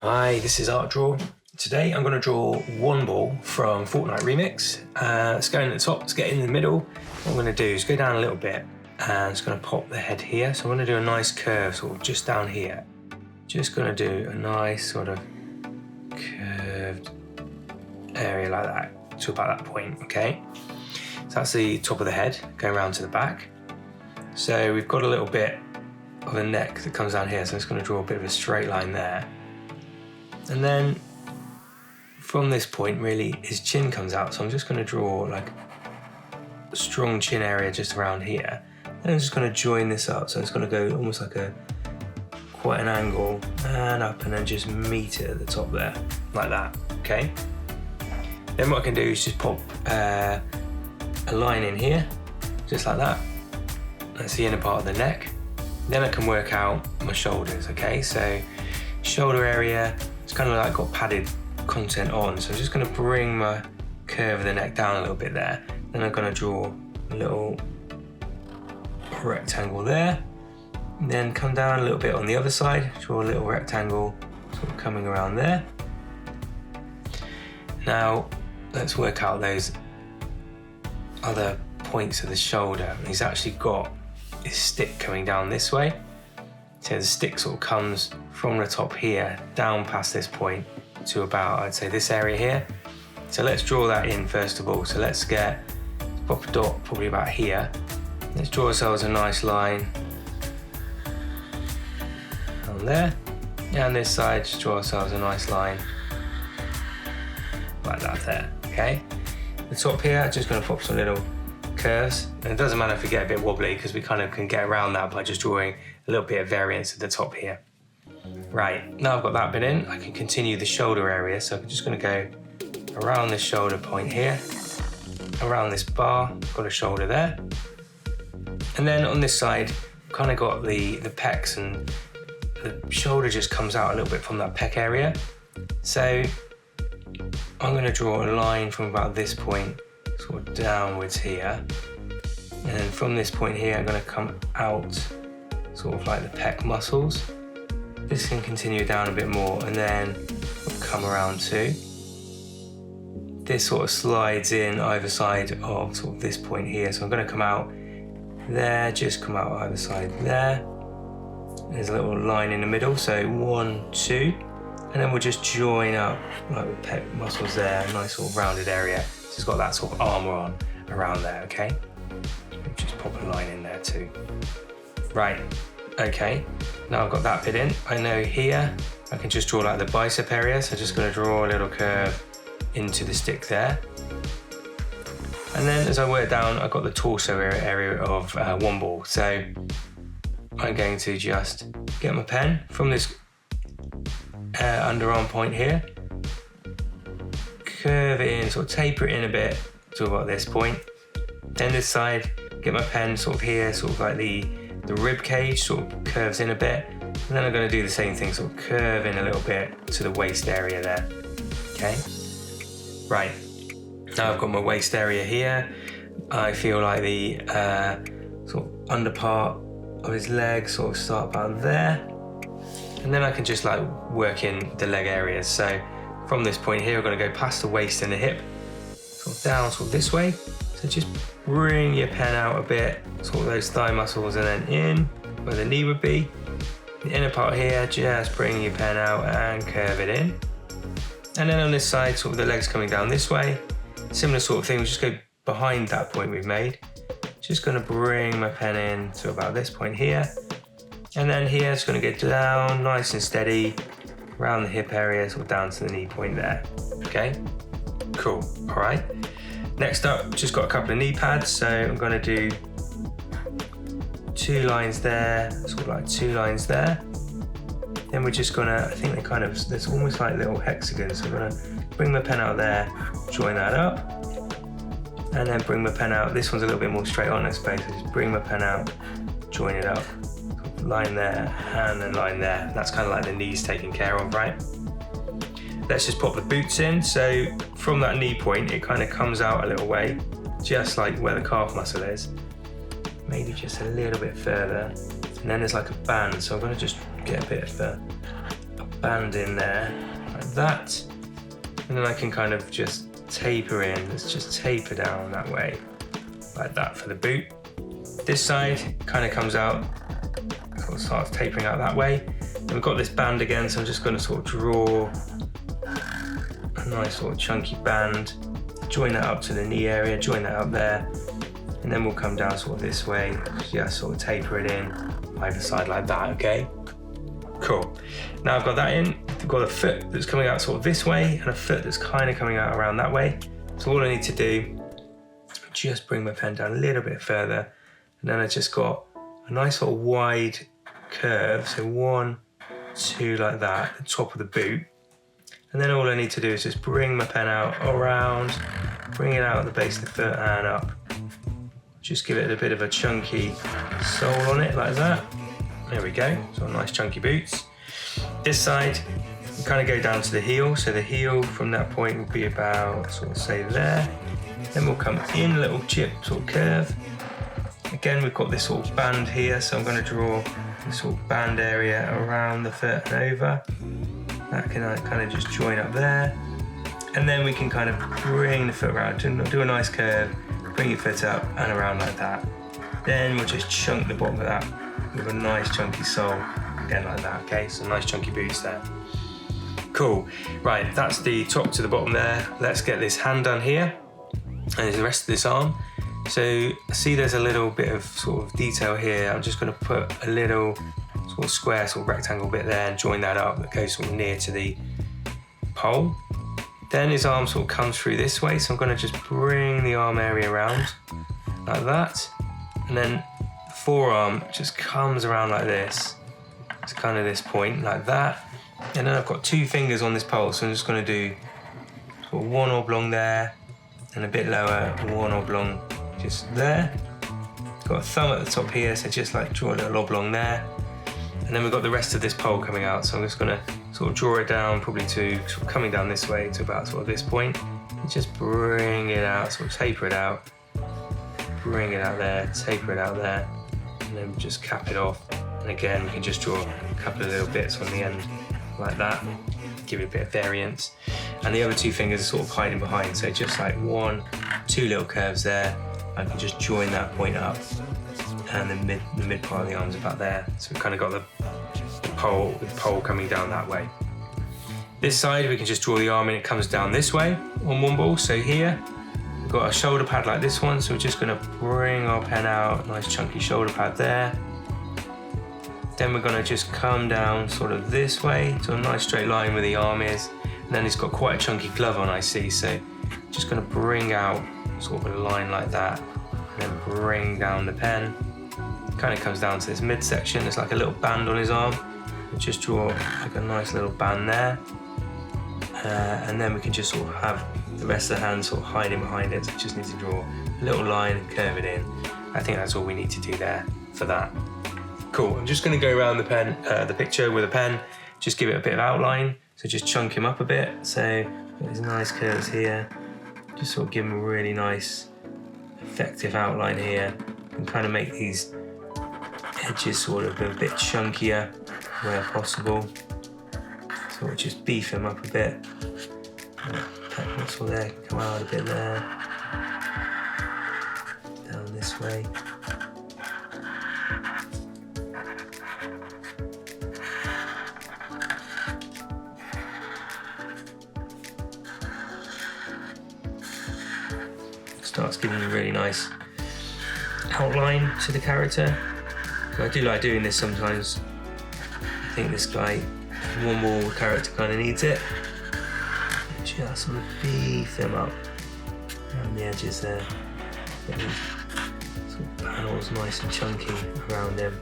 Hi, this is Art Draw. Today I'm going to draw one ball from Fortnite Remix. Let's go in at the top, let's get in the middle. What I'm going to do is go down a little bit and it's going to pop the head here. So I'm going to do a nice curve sort of just down here. Just going to do a nice sort of curved area like that to about that point, okay? So that's the top of the head going around to the back. So we've got a little bit of a neck that comes down here, so I'm just going to draw a bit of a straight line there. And then from this point, really, his chin comes out. So I'm just going to draw like a strong chin area just around here. And I'm just going to join this up. So it's going to go almost like quite an angle and up and then just meet it at the top there, like that, okay? Then what I can do is just pop a line in here, just like that. That's the inner part of the neck. Then I can work out my shoulders, okay? So shoulder area, it's kind of like got padded content on, so I'm just going to bring my curve of the neck down a little bit there. Then I'm going to draw a little rectangle there, and then come down a little bit on the other side, draw a little rectangle sort of coming around there. Now let's work out those other points of the shoulder. He's actually got his stick coming down this way. So the stick sort of comes from the top here down past this point to about, I'd say, this area here. So let's draw that in first of all. So let's pop a dot probably about here. Let's draw ourselves a nice line on there. And this side, just draw ourselves a nice line like that there, okay? The top here, just gonna pop some little curves. And it doesn't matter if we get a bit wobbly because we kind of can get around that by just drawing a little bit of variance at the top here. Right, now I've got that bit in, I can continue the shoulder area. So I'm just gonna go around this shoulder point here, around this bar, got a shoulder there. And then on this side, kind of got the pecs, and the shoulder just comes out a little bit from that pec area. So I'm gonna draw a line from about this point sort of downwards here, and then from this point here I'm going to come out sort of like the pec muscles. This can continue down a bit more and then come around too. This sort of slides in either side of sort of this point here, so I'm going to come out there, just come out either side there. There's a little line in the middle, so 1, 2, and then we'll just join up like the pec muscles there, a nice sort of rounded area. It's got that sort of armour on around there, okay? Just pop a line in there too. Right, okay, now I've got that bit in. I know here I can just draw like the bicep area, so I'm just going to draw a little curve into the stick there. And then as I work down, I've got the torso area of one ball. So I'm going to just get my pen from this underarm point here, curve it in, sort of taper it in a bit to about this point. Then this side, get my pen sort of here, sort of like the rib cage sort of curves in a bit. And then I'm going to do the same thing, sort of curve in a little bit to the waist area there. Okay, right. Now I've got my waist area here. I feel like the sort of under part of his leg sort of start about there. And then I can just like work in the leg areas. So from this point here, we're going to go past the waist and the hip, sort of down sort of this way. So just bring your pen out a bit, sort of those thigh muscles, and then in where the knee would be. The inner part here, just bring your pen out and curve it in. And then on this side, sort of the legs coming down this way. Similar sort of thing, we'll just go behind that point we've made. Just going to bring my pen in to about this point here. And then here, it's going to get down nice and steady around the hip area, sort of down to the knee point there. Okay, cool, all right. Next up, just got a couple of knee pads, so I'm going to do 2 lines there, sort of like 2 lines there. Then we're just gonna, I think there's almost like little hexagons, so I'm gonna bring my pen out there, join that up, and then bring my pen out. This one's a little bit more straight on, I suppose, so just bring my pen out, join it up, line there, and then line there. That's kind of like the knees taken care of, right? Let's just pop the boots in. So from that knee point, it kind of comes out a little way, just like where the calf muscle is. Maybe just a little bit further. And then there's like a band, so I'm gonna just get a bit of a band in there, like that. And then I can kind of just taper in, let's just taper down that way, like that for the boot. This side kind of comes out, sort of starts tapering out that way. And we've got this band again, so I'm just going to sort of draw a nice sort of chunky band, join that up to the knee area, join that up there, and then we'll come down sort of this way, just sort of taper it in either side like that, okay? Cool. Now I've got that in, I've got a foot that's coming out sort of this way and a foot that's kind of coming out around that way. So all I need to do, just bring my pen down a little bit further, and then I just got a nice sort of wide curve, so 1, 2 like that, at the top of the boot. And then all I need to do is just bring my pen out around, bring it out at the base of the foot and up. Just give it a bit of a chunky sole on it like that. There we go, so nice chunky boots. This side, we kind of go down to the heel, so the heel from that point will be about, sort of say there. Then we'll come in a little chip sort of curve. Again, we've got this sort of band here, so I'm going to draw this sort of band area around the foot and over. That can kind of just join up there. And then we can kind of bring the foot around, do a nice curve, bring your foot up and around like that. Then we'll just chunk the bottom of that with a nice chunky sole, again like that, okay? So nice chunky boots there. Cool, right, that's the top to the bottom there. Let's get this hand done here, and there's the rest of this arm. So see there's a little bit of sort of detail here. I'm just gonna put a little sort of square, sort of rectangle bit there and join that up that goes sort of near to the pole. Then his arm sort of comes through this way, so I'm gonna just bring the arm area around like that. And then the forearm just comes around like this. It's kind of this point, like that. And then I've got 2 fingers on this pole, so I'm just gonna do sort of 1 oblong there, and a bit lower, 1 oblong just there. Got a thumb at the top here, so just like draw a little oblong there. And then we've got the rest of this pole coming out, so I'm just gonna sort of draw it down, probably to sort of coming down this way to about sort of this point. And just bring it out, sort of taper it out. Bring it out there, taper it out there, and then just cap it off. And again, we can just draw a couple of little bits on the end like that, give it a bit of variance. And the other 2 fingers are sort of hiding behind, so just like 1, 2 little curves there. I can just join that point up, and the mid part of the arm's about there. So we've kind of got the pole coming down that way. This side, we can just draw the arm and it comes down this way on one ball. So here, we've got a shoulder pad like this one, so we're just gonna bring our pen out, nice chunky shoulder pad there. Then we're gonna just come down sort of this way to a nice straight line where the arm is. And then it's got quite a chunky glove on, I see, so just gonna bring out sort of a line like that, and then bring down the pen. Kind of comes down to this midsection, there's like a little band on his arm. And just draw like a nice little band there. And then we can just sort of have the rest of the hand sort of hiding behind it, so we just need to draw a little line and curve it in. I think that's all we need to do there for that. Cool, I'm just gonna go around the picture with a pen, just give it a bit of outline, so just chunk him up a bit. So there's nice curves here, just sort of give him a really nice effective outline here, and kind of make these edges sort of a bit chunkier where possible. So we'll just beef him up a bit. That muscle there can come out a bit there. Down this way. Starts giving a really nice outline to the character. So I do like doing this sometimes. I think this guy, one more character kind of needs it. Just sort of beef him up around the edges there. Get these sort of panels nice and chunky around him.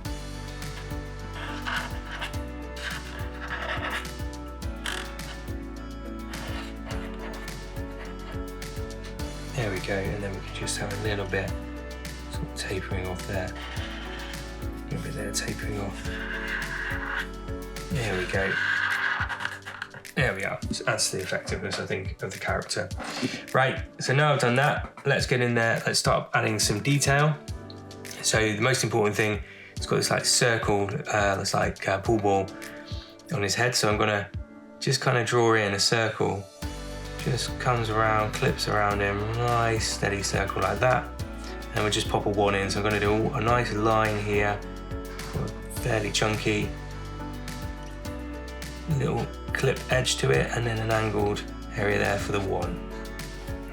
There we go, and then we can just have a little bit sort of tapering off there. A little bit there tapering off. There we go. There we are. So that's the effectiveness, I think, of the character. Right, so now I've done that, let's get in there, let's start adding some detail. So the most important thing, it's got this like circle, that's like a pool ball. on his head. So I'm gonna just kind of draw in a circle, just comes around, clips around him, nice steady circle like that. And we'll just pop a 1 in. So I'm gonna do a nice line here, fairly chunky, little clip edge to it, and then an angled area there for the 1.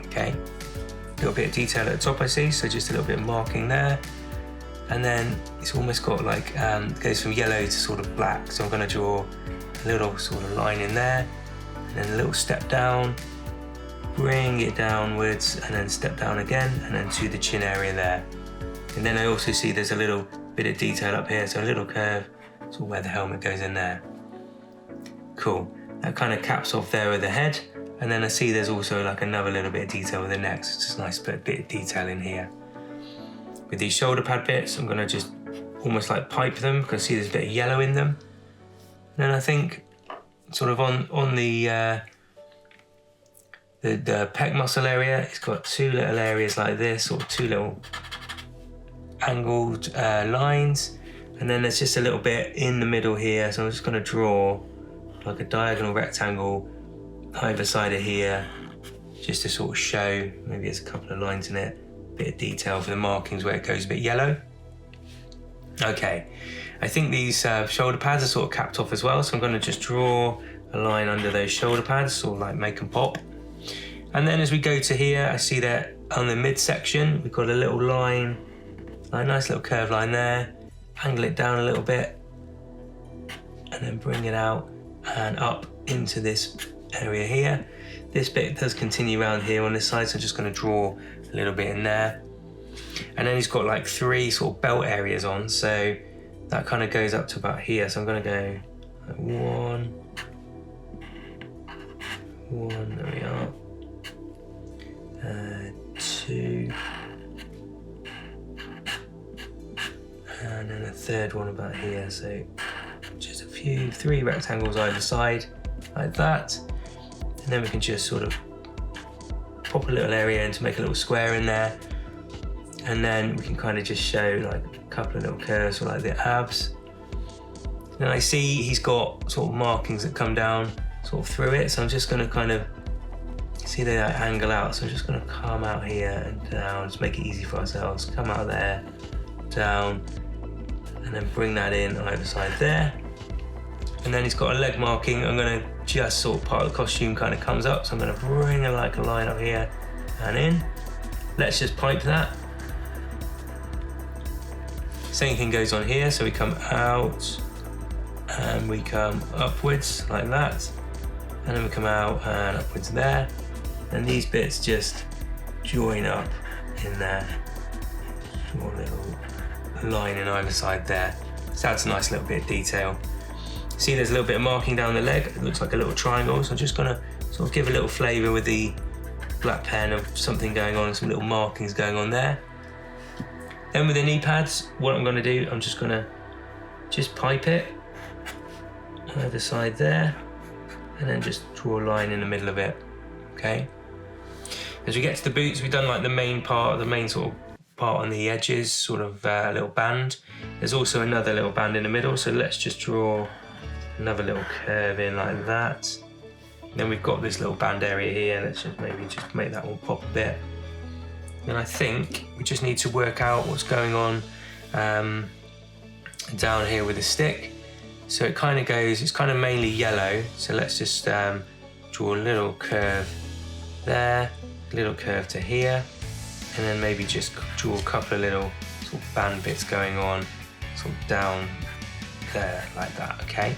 Okay, a little bit of detail at the top I see, so just a little bit of marking there. And then it's almost got like, goes from yellow to sort of black. So I'm gonna draw a little sort of line in there, and then a little step down, bring it downwards, and then step down again, and then to the chin area there. And then I also see there's a little bit of detail up here, so a little curve, sort of where the helmet goes in there. Cool, that kind of caps off there with the head. And then I see there's also like another little bit of detail with the neck, so just a nice bit of detail in here. With these shoulder pad bits, I'm gonna just almost like pipe them, because I see there's a bit of yellow in them. And then I think sort of on the pec muscle area, it's got 2 little areas like this, or 2 little angled lines. And then there's just a little bit in the middle here, so I'm just gonna draw like a diagonal rectangle either side of here, just to sort of show, maybe there's a couple of lines in it, bit of detail for the markings where it goes a bit yellow. Okay, I think these shoulder pads are sort of capped off as well, so I'm going to just draw a line under those shoulder pads, sort of like make them pop. And then as we go to here, I see that on the midsection, we've got a little line, like a nice little curved line there, angle it down a little bit, and then bring it out and up into this area here. This bit does continue around here on this side, so I'm just going to draw a little bit in there. And then he's got like 3 sort of belt areas on, so that kind of goes up to about here. So I'm going to go like 1, there we are, 2, and then a 3rd one about here. So just a few, 3 rectangles either side like that. And then we can just sort of pop a little area in to make a little square in there. And then we can kind of just show like a couple of little curves for like the abs. And I see he's got sort of markings that come down sort of through it. So I'm just gonna kind of see they like angle out. So I'm just gonna come out here and down, just make it easy for ourselves. Come out there, down, and then bring that in on either side there. And then he's got a leg marking. I'm gonna just sort of part of the costume kind of comes up. So I'm gonna bring a line up here and in. Let's just pipe that. Same thing goes on here. So we come out and we come upwards like that. And then we come out and upwards there. And these bits just join up in there. Draw a little line in either side there. So that's a nice little bit of detail. See there's a little bit of marking down the leg. It looks like a little triangle. So I'm just gonna sort of give a little flavour with the black pen of something going on, some little markings going on there. Then with the knee pads, what I'm gonna do, I'm just gonna pipe it either side there, and then just draw a line in the middle of it, okay? As we get to the boots, we've done like the main part, the main sort of part on the edges, sort of a little band. There's also another little band in the middle, so let's just draw another little curve in like that. Then we've got this little band area here. Let's just maybe just make that one pop a bit. And I think we just need to work out what's going on down here with the stick. So it kind of goes, it's kind of mainly yellow. So let's just draw a little curve there, a little curve to here, and then maybe just draw a couple of little sort of band bits going on, sort of down there like that, okay?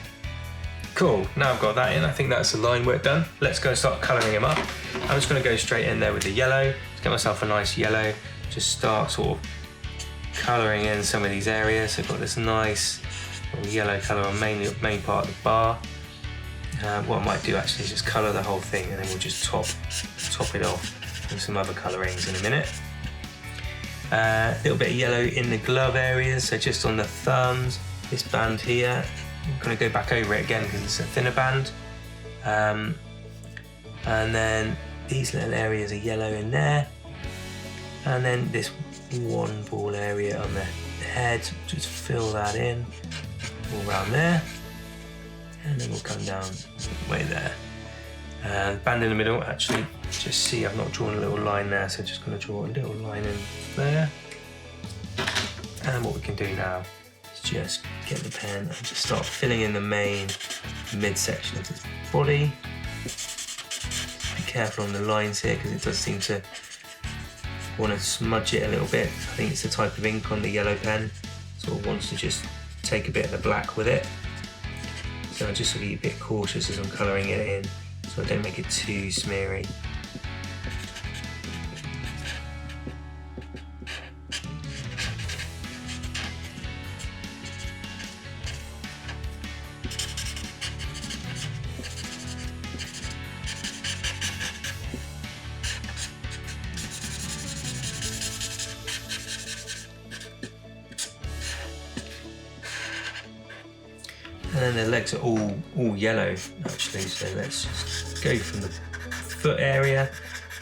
Cool, now I've got that in, I think that's the line work done. Let's go start colouring him up. I'm just gonna go straight in there with the yellow. Let's get myself a nice yellow. Just start sort of colouring in some of these areas. So I've got this nice yellow colour on main part of the bar. What I might do actually is just colour the whole thing, and then we'll just top it off with some other colourings in a minute. A little bit of yellow in the glove areas, so just on the thumbs, this band here. I'm going to go back over it again because it's a thinner band. And then these little areas are yellow in there. And then this one ball area on the head, just fill that in all around there. And then we'll come down way there. And band in the middle, actually, just see I've not drawn a little line there, so just going to draw a little line in there. And what we can do now is just get the pen and just start filling in the main midsection of this body. Be careful on the lines here because it does seem to want to smudge it a little bit. I think it's the type of ink on the yellow pen, sort of wants to just take a bit of the black with it. So I just sort of be a bit cautious as I'm colouring it in, so I don't make it too smeary. And then the legs are all yellow actually, so let's just go from the foot area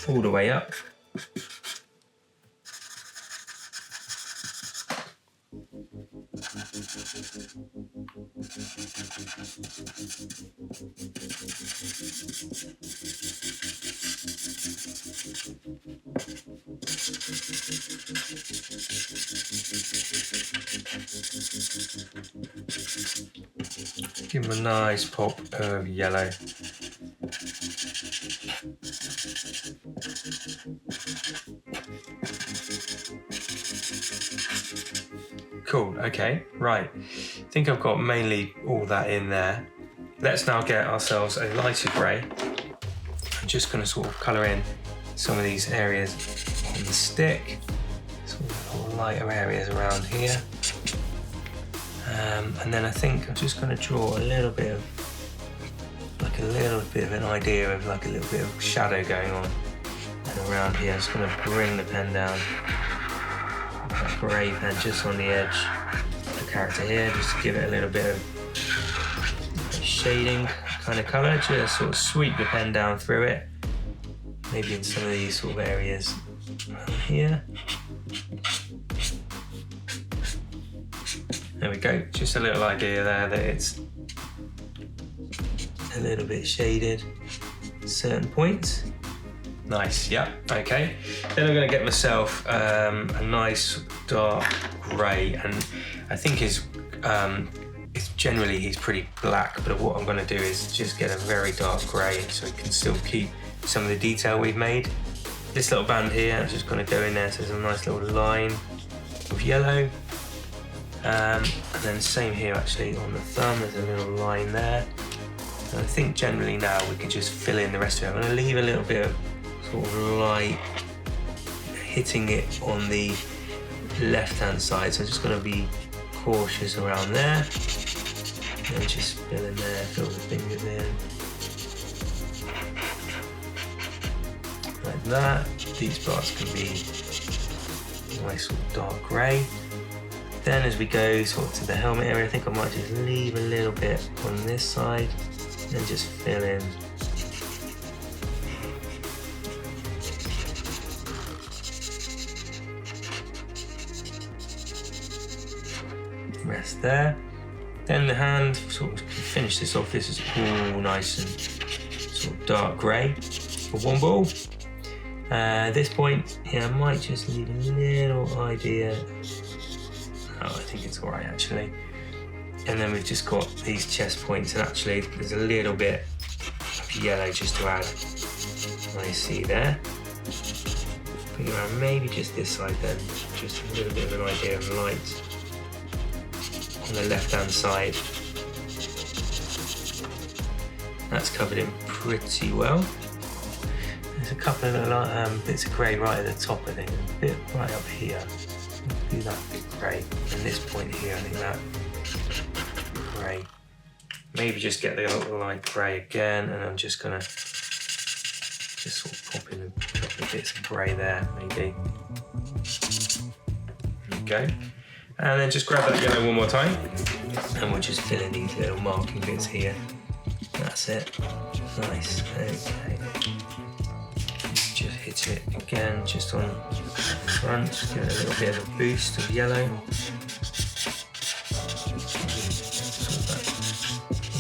all the way up. Give them a nice pop of yellow. Cool, okay, right. I think I've got mainly all that in there. Let's now get ourselves a lighter grey. I'm just going to sort of colour in some of these areas on the stick, sort of lighter areas around here. And then I think I'm just going to draw a little bit of an idea of like a little bit of shadow going on and around here. I'm just going to bring the pen down, that grey pen just on the edge of the character here, just to give it a little bit of shading kind of colour. Just sort of sweep the pen down through it, maybe in some of these sort of areas around here. There we go, just a little idea there that it's a little bit shaded at certain points. Nice, yeah, okay. Then I'm going to get myself a nice dark grey, and I think it's generally he's pretty black, but what I'm going to do is just get a very dark grey so it can still keep some of the detail we've made. This little band here, I'm just going to go in there, so there's a nice little line of yellow. And then same here actually on the thumb, there's a little line there. And I think generally now we can just fill in the rest of it. I'm going to leave a little bit of sort of light hitting it on the left hand side, so I'm just going to be cautious around there. And just fill in there, fill the fingers in. Like that. These parts can be nice sort of dark grey. Then as we go sort of to the helmet area, I think I might just leave a little bit on this side and just fill in. Rest there. Then the hand, sort of finish this off. This is all nice and sort of dark grey for one ball. At this point, yeah, I might just leave a little idea. Oh, I think it's all right actually. And then we've just got these chest points, and actually there's a little bit of yellow just to add. I see there. Bring it around maybe just this side then, just a little bit of an idea of light on the left hand side. That's covered in pretty well. There's a couple of little bits of grey right at the top, I think, and a bit right up here. Do that bit grey, and this point here, I think that grey. Maybe just get the little light grey again, and I'm just gonna just sort of pop in a couple of bits of grey there, maybe. There we go. And then just grab that yellow one more time, and we'll just fill in these little marking bits here. That's it. Nice. Okay. Just hit it again, just on the front, just give it a little bit of a boost of yellow.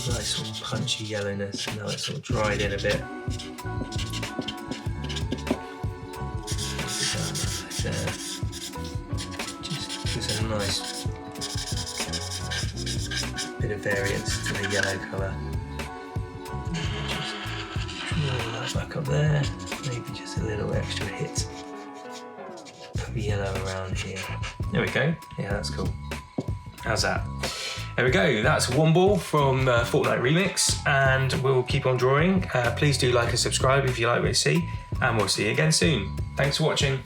Nice sort of the yellowness, and now it's sort of dried in a bit. There. Just gives a nice bit of variance to the yellow colour. Just draw that back up there, maybe just a little extra hit of yellow around here. There we go. Yeah, that's cool. How's that? There we go. That's One Ball from Fortnite Remix, and we'll keep on drawing. Please do like and subscribe if you like what you see, and we'll see you again soon. Thanks for watching.